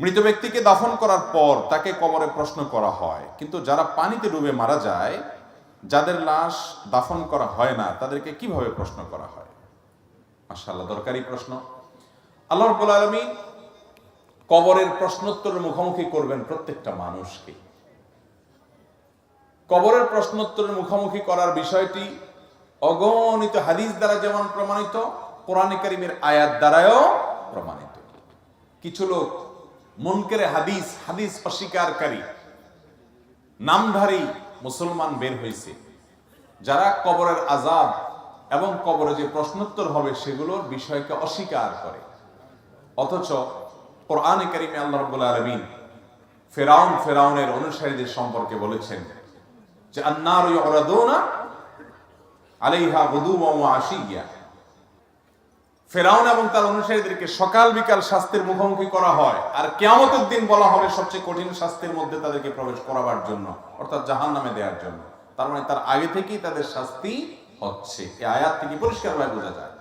মৃত ব্যক্তিকে দাফন করার পর তাকে কবরে প্রশ্ন করা হয়, কিন্তু যারা পানিতে ডুবে মারা যায়, যাদের লাশ দাফন করা হয় না, তাদেরকে কিভাবে প্রশ্ন করা হয়? মাশাআল্লাহ, দরকারি প্রশ্ন। আল্লাহ রাব্বুল আলামিন কবরের প্রশ্নোত্তরের মুখোমুখি করবেন প্রত্যেকটা মানুষকে। কবরের প্রশ্নোত্তরের মুখোমুখি করার বিষয়টি অগণিত হাদিস দ্বারা যেমন প্রমাণিত, কোরআনে কারীমের আয়াত দ্বারাও প্রমাণিত। কিছু লোক মুনকারে হাদিস, হাদিস অস্বীকারী, নামধারী মুসলমান বের হয়েছে, যারা কবরের আযাব এবং কবরে যে প্রশ্নোত্তর হবে সেগুলোর বিষয়কে অস্বীকার করে। অথচ কোরআনে কারীমে আল্লাহ রাব্বুল আলামিন ফেরাউনের অনুসারীদের সম্পর্কে বলেছেন যে আন্নারু ইউরাদুনা আলাইহা গুদুওয়ান ওয়া আশিয়্যা। ফেরাউন এবং তার অনুসারীদেরকে সকাল বিকাল শাস্তির মুখোমুখি করা হয়, আর কিয়ামতের দিন বলা হবে সবচেয়ে কঠিন শাস্তির মধ্যে তাদেরকে প্রবেশ করাবার জন্য, অর্থাৎ জাহান্নামে দেওয়ার জন্য। তার মানে তার আগে থেকেই তাদের শাস্তি হচ্ছে, এই আয়াত থেকে পরিষ্কারভাবে বোঝা যায়।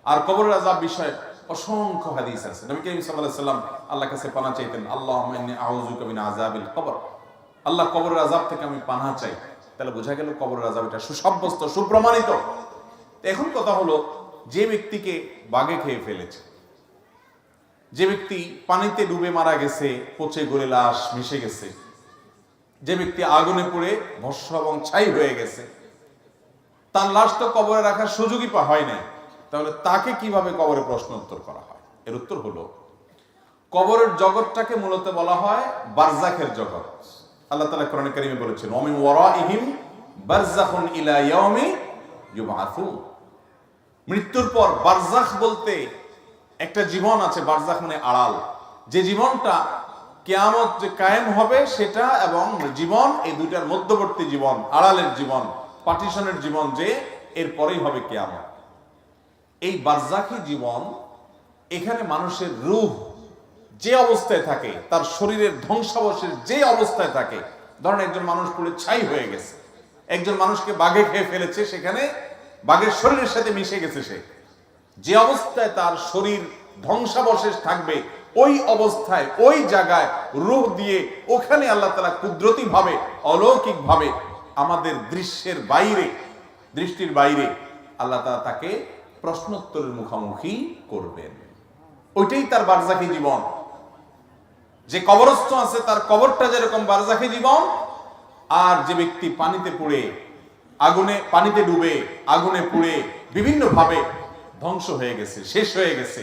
আর কবরের আযাব বিষয়ে অসংখ্য হাদিস আছে। নবী করিম সাল্লাল্লাহু আলাইহি ওয়াসাল্লাম আল্লাহর কাছে পানাহ চাইতেন, আল্লাহুম্মা ইন্নী আউযুকা মিন আযাবিল কবর। আল্লাহ, কবরের আযাব থেকে আমি পানাহ চাই। তাহলে বোঝা গেল কবরের আযাব এটা সুসাব্যস্ত, সুপ্রমাণিত। এখন কথা হলো, যে ব্যক্তিকে বাঘে খেয়ে ফেলেছে, যে ব্যক্তি পানিতে ডুবে মারা গেছে, পচে গলে লাশ মিশে গেছে, যে ব্যক্তি আগুনে পুড়ে ভস্ম এবং ছাই হয়ে গেছে, তার লাশ তো কবরে রাখার সুযোগই হয় নাই। তাহলে তাকে কিভাবে কবরে প্রশ্ন উত্তর করা হয়? এর উত্তর হলো, কবরের জগৎটাকে মূলত বলা হয় বারজাখের জগৎ। আল্লাহ তাআলা কোরআনে কারীমে বলেছেন, ওয়া মিন ওয়ারাইহিম বারযাখুন ইলা ইয়াউমি ইউবআসুন। মৃত্যুর পর বারজাখ বলতে একটা জীবন আছে। বারজাখ মানে আড়াল, যে জীবনটা কিয়ামত যে কায়েম হবে সেটা, এবং জীবন, এই দুইটার মধ্যবর্তী জীবন, আড়ালের জীবন, পার্টিশনের জীবন, যে এরপরেই হবে কিয়ামত। এই বারজাখী জীবন, এখানে মানুষের রূহ যে অবস্থায় থাকে, তার শরীরের ধ্বংসাবশেষ যে অবস্থায় থাকে, ধরেন একজন মানুষ পুরো ছাই হয়ে গেছে, একজন মানুষকে বাঘে খেয়ে ফেলেছে, সেখানে বাঘের শরীরের সাথে মিশে গেছে, সে যে অবস্থায় তার শরীর ধ্বংসাবশেষ থাকবে, ওই অবস্থায় ওই জায়গায় রূহ দিয়ে ওখানে আল্লাহ তাআলা কুদরতি ভাবে, অলৌকিক ভাবে, আমাদের দৃশ্যের বাইরে, দৃষ্টির বাইরে আল্লাহ তাআলা তাকে প্রশ্নোত্তরের মুখোমুখি করবেন। ওইটাই তার বারজাখী জীবন। যে কবরস্থ আছে তার কবরটা যেরকম বারজাখী জীবন, আর যে ব্যক্তি পানিতে পুড়ে, আগুনে, পানিতে ডুবে আগুনে পুড়ে বিভিন্ন ভাবে ধ্বংস হয়ে গেছে, শেষ হয়ে গেছে,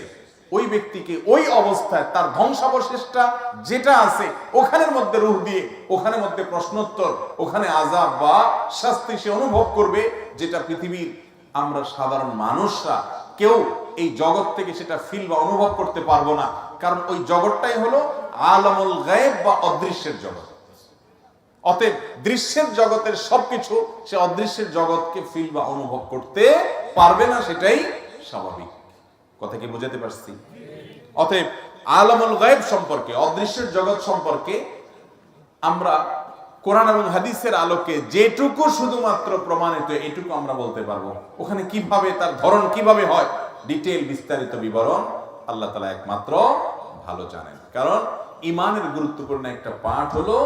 ওই ব্যক্তিকে ওই অবস্থায় তার ধ্বংসাবশেষটা যেটা আছে ওখানের মধ্যে রূহ দিয়ে, ওখানের মধ্যে প্রশ্নোত্তর, ওখানে আযাব বা শাস্তি সে অনুভব করবে, যেটা পৃথিবীর আমরা সাধারণ মানুষরা কেউ এই জগৎ থেকে সেটা ফিল বা অনুভব করতে পারবো না। কারণ ওই জগৎটাই হলো আলামুল গায়েব বা অদৃশ্যের জগৎ। অতএব দৃশ্যের জগতের সবকিছু সে অদৃশ্যের জগৎকে ফিল বা অনুভব করতে পারবে না, সেটাই স্বাভাবিক। কথা কি বুঝাতে পারছি? অতএব আলামুল গায়েব সম্পর্কে, অদৃশ্যের জগৎ সম্পর্কে আমরা কোরআন এবং হাদিসের আলোকে যেটুকু শুধুমাত্র প্রমাণিত, এটুকু আমরা বলতে পারবো। ওখানে কিভাবে, তার ধরন কিভাবে হয়, ডিটেইল বিস্তারিত বিবরণ আল্লাহ তাআলা একমাত্র ভালো জানেন। কারণ ঈমানের গুরুত্বপূর্ণ একটা পাঠ হলো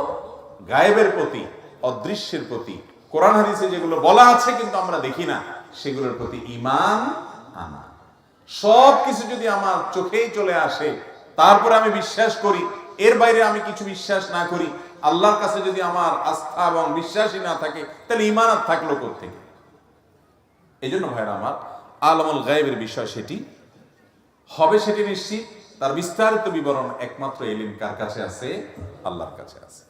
গায়েবের প্রতি, অদৃশ্যের প্রতি, কোরআন হাদিসে যেগুলো বলা আছে কিন্তু আমরা দেখি না, সেগুলোর প্রতি ঈমান আনা। সব কিছু যদি আমার চোখেই চলে আসে, তারপরে আমি বিশ্বাস করি, এর বাইরে আমি কিছু বিশ্বাস না করি, আল্লাহর কাছে যদি আমার আস্থা এবং বিশ্বাসই না থাকে, তাহলে ঈমান আর থাকলো কোত্থেকে? এই জন্য ভাইরা আমার, আলামুল গায়েবের বিষয় সেটি হবে, সেটি নিশ্চিত। তার বিস্তারিত বিবরণ একমাত্র ইলম কার কাছে আছে? আল্লাহর কাছে আছে।